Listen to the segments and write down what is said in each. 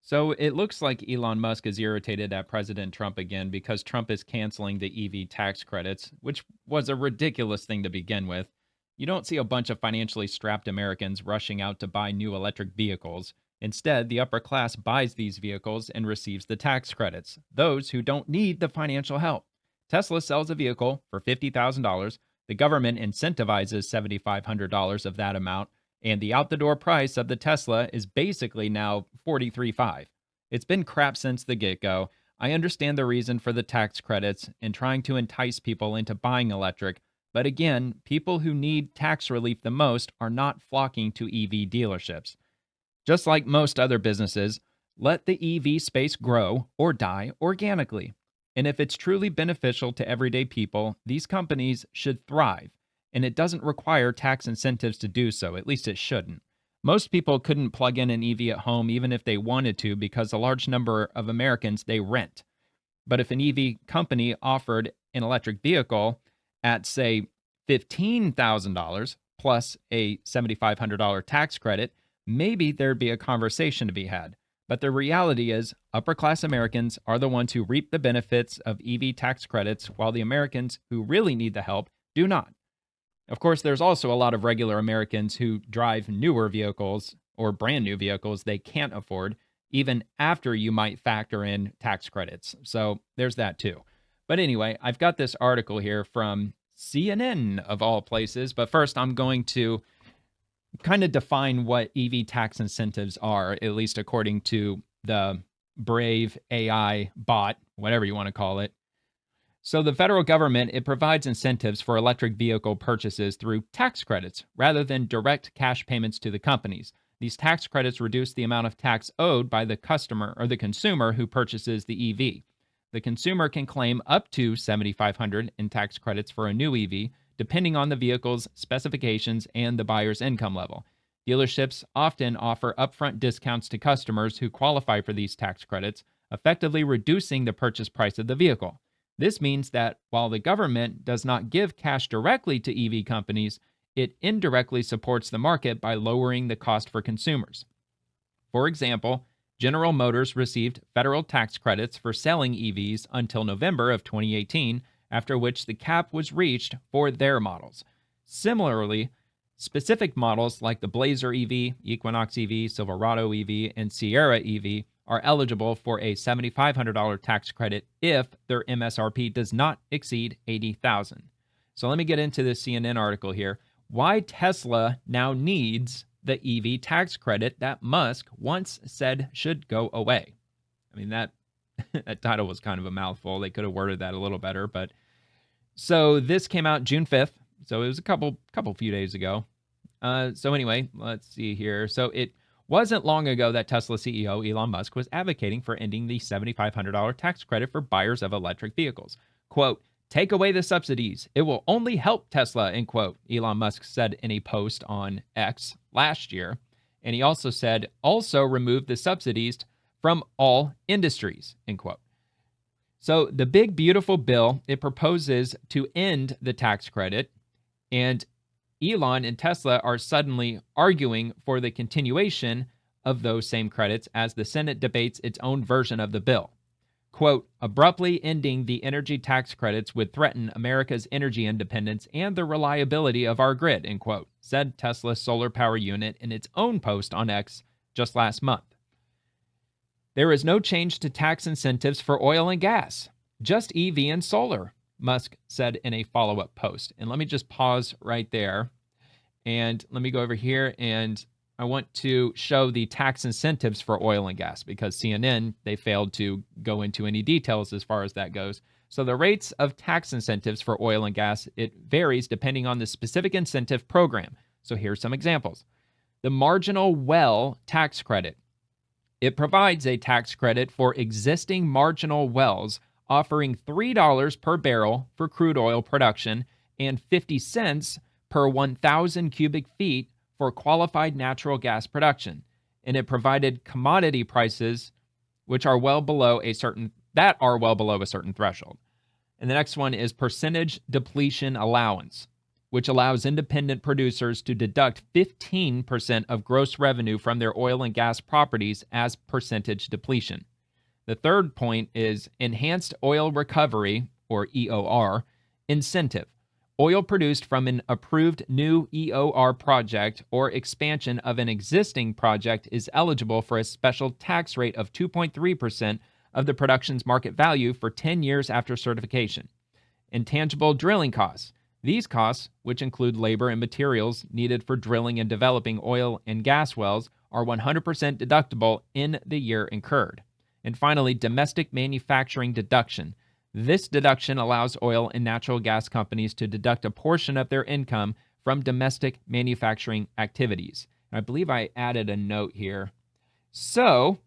So it looks like Elon Musk is irritated at President Trump again because Trump is canceling the EV tax credits, which was a ridiculous thing to begin with. You don't see a bunch of financially strapped Americans rushing out to buy new electric vehicles. Instead, the upper class buys these vehicles and receives the tax credits, those who don't need the financial help. Tesla sells a vehicle for $50,000. The government incentivizes $7,500 of that amount, and the out the door price of the Tesla is basically now 43.5. It's been crap since the get-go. I understand the reason for the tax credits and trying to entice people into buying electric, but again, people who need tax relief the most are not flocking to EV dealerships. Just like most other businesses, let the EV space grow or die organically. And if it's truly beneficial to everyday people, these companies should thrive. And it doesn't require tax incentives to do so, at least it shouldn't. Most people couldn't plug in an EV at home even if they wanted to because a large number of Americans they rent. But if an EV company offered an electric vehicle at, say, $15,000 plus a $7,500 tax credit, maybe there'd be a conversation to be had. But the reality is, upper class Americans are the ones who reap the benefits of EV tax credits, while the Americans who really need the help do not. Of course, there's also a lot of regular Americans who drive newer vehicles or brand new vehicles they can't afford, even after you might factor in tax credits. So there's that too. But anyway, I've got this article here from CNN of all places. But first, I'm going to kind of define what EV tax incentives are, at least according to the Brave AI bot, whatever you want to call it. So the federal government, it provides incentives for electric vehicle purchases through tax credits rather than direct cash payments to the companies. These tax credits reduce the amount of tax owed by the customer or the consumer who purchases the EV. The consumer can claim up to $7,500 in tax credits for a new EV, depending on the vehicle's specifications and the buyer's income level. Dealerships often offer upfront discounts to customers who qualify for these tax credits, effectively reducing the purchase price of the vehicle. This means that while the government does not give cash directly to EV companies, it indirectly supports the market by lowering the cost for consumers. For example, General Motors received federal tax credits for selling EVs until November of 2018, after which the cap was reached for their models. Similarly, specific models like the Blazer EV, Equinox EV, Silverado EV, and Sierra EV are eligible for a $7,500 tax credit if their MSRP does not exceed $80,000. So let me get into this CNN article here. Why Tesla now needs the EV tax credit that Musk once said should go away. I mean, that title was kind of a mouthful. They could have worded that a little better, but so this came out June 5th. So it was a few days ago. So anyway, let's see here. So it wasn't long ago that Tesla CEO Elon Musk was advocating for ending the $7,500 tax credit for buyers of electric vehicles. Quote, "Take away the subsidies. It will only help Tesla," end quote, Elon Musk said in a post on X last year. And he also said, also remove the subsidies from all industries, end quote. So the big, beautiful bill, it proposes to end the tax credit, and Elon and Tesla are suddenly arguing for the continuation of those same credits as the Senate debates its own version of the bill. Quote, "Abruptly ending the energy tax credits would threaten America's energy independence and the reliability of our grid," end quote, said Tesla's solar power unit in its own post on X just last month. "There is no change to tax incentives for oil and gas, just EV and solar," Musk said in a follow-up post. And let me just pause right there. And let me go over here, and I want to show the tax incentives for oil and gas because CNN, they failed to go into any details as far as that goes. So the rates of tax incentives for oil and gas, it varies depending on the specific incentive program. So here's some examples. The marginal well tax credit. It provides a tax credit for existing marginal wells, offering $3 per barrel for crude oil production and 50 cents per 1,000 cubic feet for qualified natural gas production. And it provided commodity prices which are well below a certain threshold. And the next one is percentage depletion allowance. which allows independent producers to deduct 15% of gross revenue from their oil and gas properties as percentage depletion. The third point is enhanced oil recovery, or EOR, incentive. Oil produced from an approved new EOR project or expansion of an existing project is eligible for a special tax rate of 2.3% of the production's market value for 10 years after certification. Intangible drilling costs. These costs, which include labor and materials needed for drilling and developing oil and gas wells, are 100% deductible in the year incurred. And finally, domestic manufacturing deduction. This deduction allows oil and natural gas companies to deduct a portion of their income from domestic manufacturing activities. I believe I added a note here. So,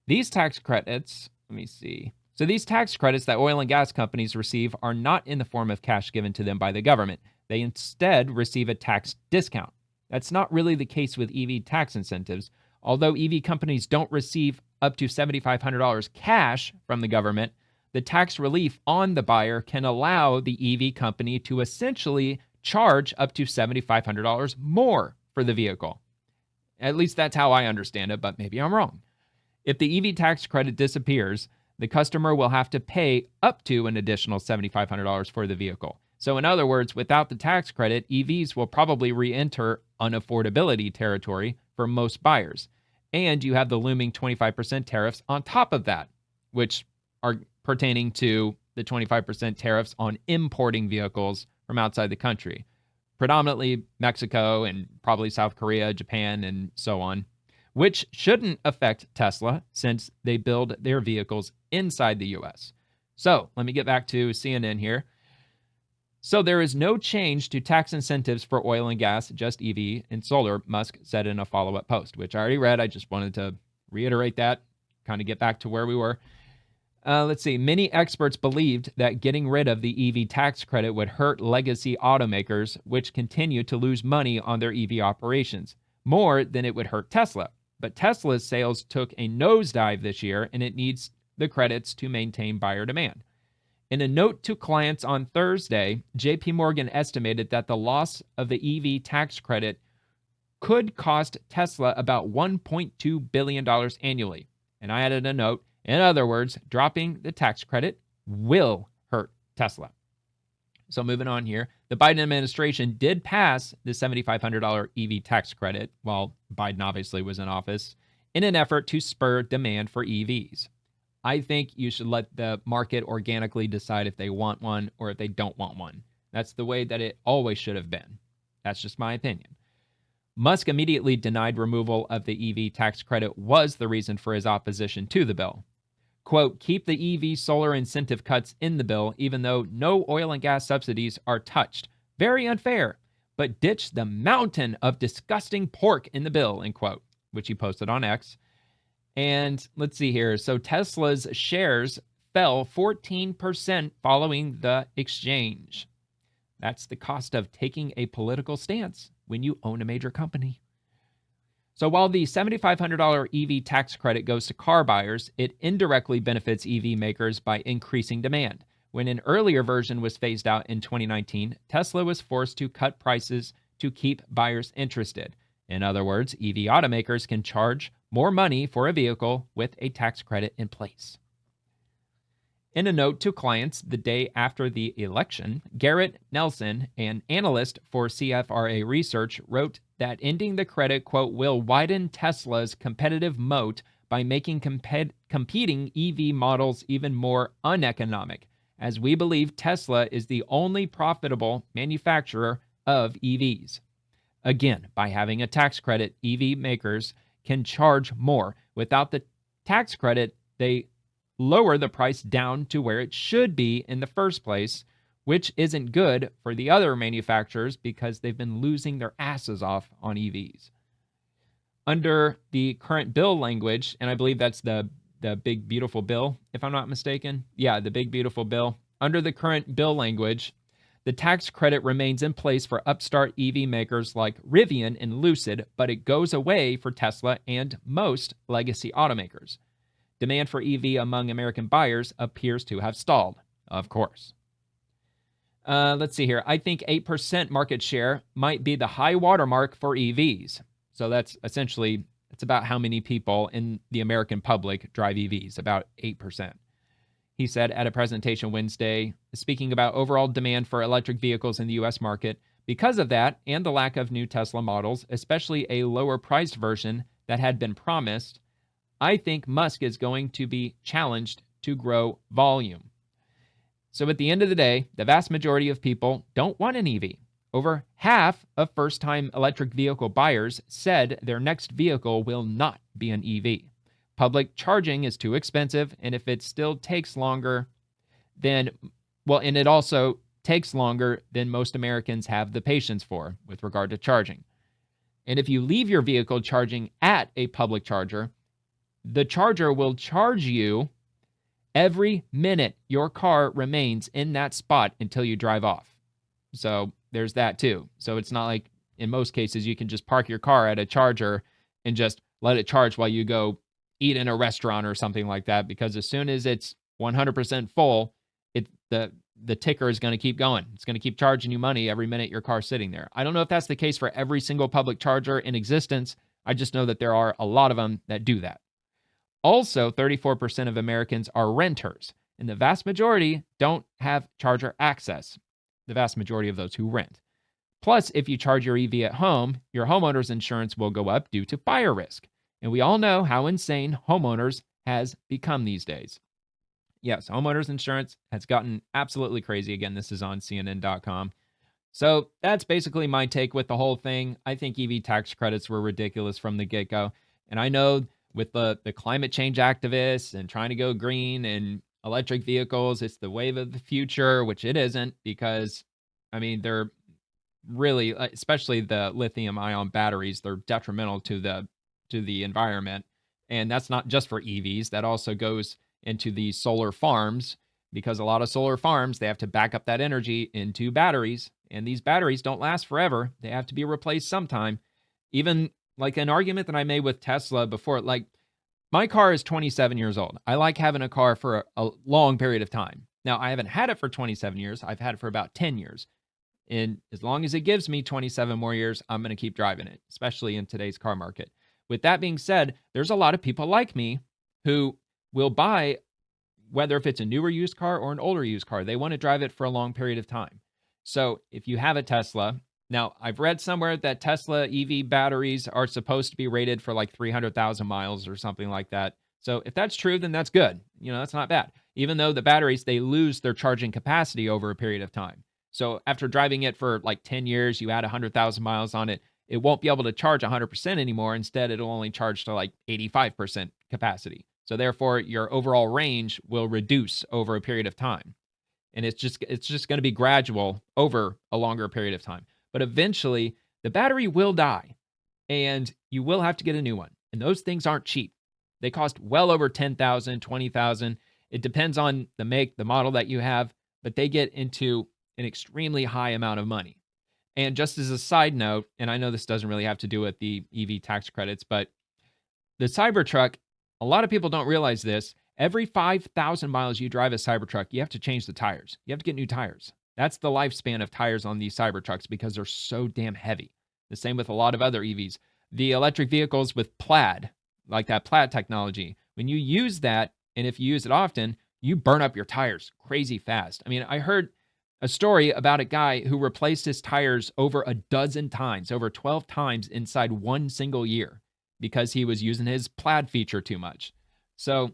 these tax credits, these tax credits that oil and gas companies receive are not in the form of cash given to them by the government. They instead receive a tax discount. That's not really the case with EV tax incentives. Although EV companies don't receive up to $7,500 cash from the government, the tax relief on the buyer can allow the EV company to essentially charge up to $7,500 more for the vehicle. At least that's how I understand it, but maybe I'm wrong. If the EV tax credit disappears, the customer will have to pay up to an additional $7,500 for the vehicle. So in other words, without the tax credit, EVs will probably re-enter unaffordability territory for most buyers. And you have the looming 25% tariffs on top of that, which are pertaining to the 25% tariffs on importing vehicles from outside the country, predominantly Mexico and probably South Korea, Japan, and so on, which shouldn't affect Tesla since they build their vehicles inside the U.S. So let me get back to CNN here. So there is no change to tax incentives for oil and gas, just EV and solar, Musk said in a follow-up post, which I already read. I just wanted to reiterate that, kind of get back to where we were. Many experts believed that getting rid of the EV tax credit would hurt legacy automakers, which continue to lose money on their EV operations, more than it would hurt Tesla. But Tesla's sales took a nosedive this year, and it needs the credits to maintain buyer demand. In a note to clients on Thursday, JP Morgan estimated that the loss of the EV tax credit could cost Tesla about $1.2 billion annually. And I added a note. In other words, dropping the tax credit will hurt Tesla. So moving on here, the Biden administration did pass the $7,500 EV tax credit while Biden obviously was in office in an effort to spur demand for EVs. I think you should let the market organically decide if they want one or if they don't want one. That's the way that it always should have been. That's just my opinion. Musk immediately denied removal of the EV tax credit was the reason for his opposition to the bill. Quote, keep the EV solar incentive cuts in the bill, even though no oil and gas subsidies are touched. Very unfair, but ditch the mountain of disgusting pork in the bill, end quote, which he posted on X. And let's see here. So Tesla's shares fell 14% following the exchange. That's the cost of taking a political stance when you own a major company. So while the $7,500 EV tax credit goes to car buyers, it indirectly benefits EV makers by increasing demand. When an earlier version was phased out in 2019, Tesla was forced to cut prices to keep buyers interested. In other words, EV automakers can charge more money for a vehicle with a tax credit in place. In a note to clients the day after the election, Garrett Nelson, an analyst for CFRA Research, wrote that ending the credit, quote, will widen Tesla's competitive moat by making competing EV models even more uneconomic, as we believe Tesla is the only profitable manufacturer of EVs. Again, by having a tax credit, EV makers can charge more. Without the tax credit, they lower the price down to where it should be in the first place, which isn't good for the other manufacturers because they've been losing their asses off on EVs. Under the current bill language, and I believe that's the big beautiful bill, if I'm not mistaken. Yeah, the big beautiful bill. Under the current bill language, the tax credit remains in place for upstart EV makers like Rivian and Lucid, but it goes away for Tesla and most legacy automakers. Demand for EV among American buyers appears to have stalled, of course. Let's see here. I think 8% market share might be the high watermark for EVs. So that's essentially, it's about how many people in the American public drive EVs, about 8%. He said at a presentation Wednesday, speaking about overall demand for electric vehicles in the US market. Because of that, and the lack of new Tesla models, especially a lower priced version that had been promised, I think Musk is going to be challenged to grow volume. So at the end of the day, the vast majority of people don't want an EV. Over half of first time electric vehicle buyers said their next vehicle will not be an EV. Public charging is too expensive, and if it still takes longer, then, well, and it also takes longer than most Americans have the patience for with regard to charging. And if you leave your vehicle charging at a public charger, the charger will charge you every minute your car remains in that spot until you drive off. So there's that too. So it's not like in most cases you can just park your car at a charger and just let it charge while you go eat in a restaurant or something like that, because as soon as it's 100% full, the ticker is going to keep going. It's going to keep charging you money every minute your car's sitting there. I don't know if that's the case for every single public charger in existence. I just know that there are a lot of them that do that. Also, 34% of Americans are renters, and the vast majority don't have charger access, the vast majority of those who rent. Plus, if you charge your EV at home, your homeowner's insurance will go up due to fire risk. And we all know how insane homeowners has become these days. Yes, homeowners insurance has gotten absolutely crazy. Again, this is on CNN.com. So that's basically my take with the whole thing. I think EV tax credits were ridiculous from the get-go. And I know with the climate change activists and trying to go green and electric vehicles, it's the wave of the future, which it isn't, because, I mean, they're really, especially the lithium ion batteries, they're detrimental to the environment. And that's not just for EVs. That also goes into the solar farms, because a lot of solar farms, they have to back up that energy into batteries. And these batteries don't last forever. They have to be replaced sometime. Even like an argument that I made with Tesla before, like my car is 27 years old. I like having a car for a long period of time. Now, I haven't had it for 27 years. I've had it for about 10 years. And as long as it gives me 27 more years, I'm going to keep driving it, especially in today's car market. With that being said, there's a lot of people like me who will buy, whether if it's a newer used car or an older used car, they want to drive it for a long period of time. So if you have a Tesla, now I've read somewhere that Tesla EV batteries are supposed to be rated for like 300,000 miles or something like that. So if that's true, then that's good. You know, that's not bad. Even though the batteries, they lose their charging capacity over a period of time. So after driving it for like 10 years, you add 100,000 miles on it, it won't be able to charge 100% anymore. Instead, it'll only charge to like 85% capacity. So therefore, your overall range will reduce over a period of time. And it's just going to be gradual over a longer period of time. But eventually, the battery will die, and you will have to get a new one. And those things aren't cheap. They cost well over $10,000, $20,000. It depends on the make, the model that you have, but they get into an extremely high amount of money. And just as a side note, and I know this doesn't really have to do with the EV tax credits, but the Cybertruck, a lot of people don't realize this. Every 5,000 miles you drive a Cybertruck, you have to change the tires. You have to get new tires. That's the lifespan of tires on these Cybertrucks because they're so damn heavy. The same with a lot of other EVs. The electric vehicles with Plaid, like that Plaid technology, when you use that, and if you use it often, you burn up your tires crazy fast. I mean, I heard a story about a guy who replaced his tires over a dozen times, over 12 times inside one single year, because he was using his Plaid feature too much. So,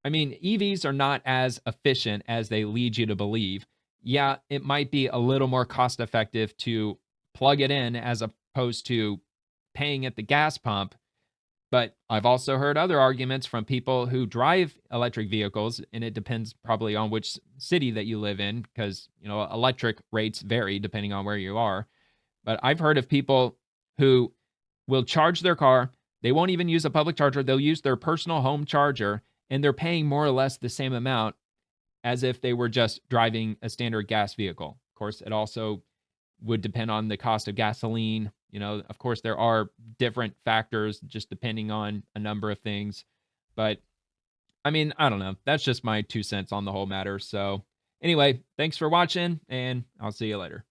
I mean, EVs are not as efficient as they lead you to believe. Yeah, it might be a little more cost effective to plug it in as opposed to paying at the gas pump. But I've also heard other arguments from people who drive electric vehicles, and it depends probably on which city that you live in, because, you know, electric rates vary depending on where you are. But I've heard of people who will charge their car. They won't even use a public charger. They'll use their personal home charger, and they're paying more or less the same amount as if they were just driving a standard gas vehicle. Of course, it also would depend on the cost of gasoline. You know, of course, there are different factors just depending on a number of things. But, I mean, I don't know. That's just my 2 cents on the whole matter. So, Anyway, thanks for watching, and I'll see you later.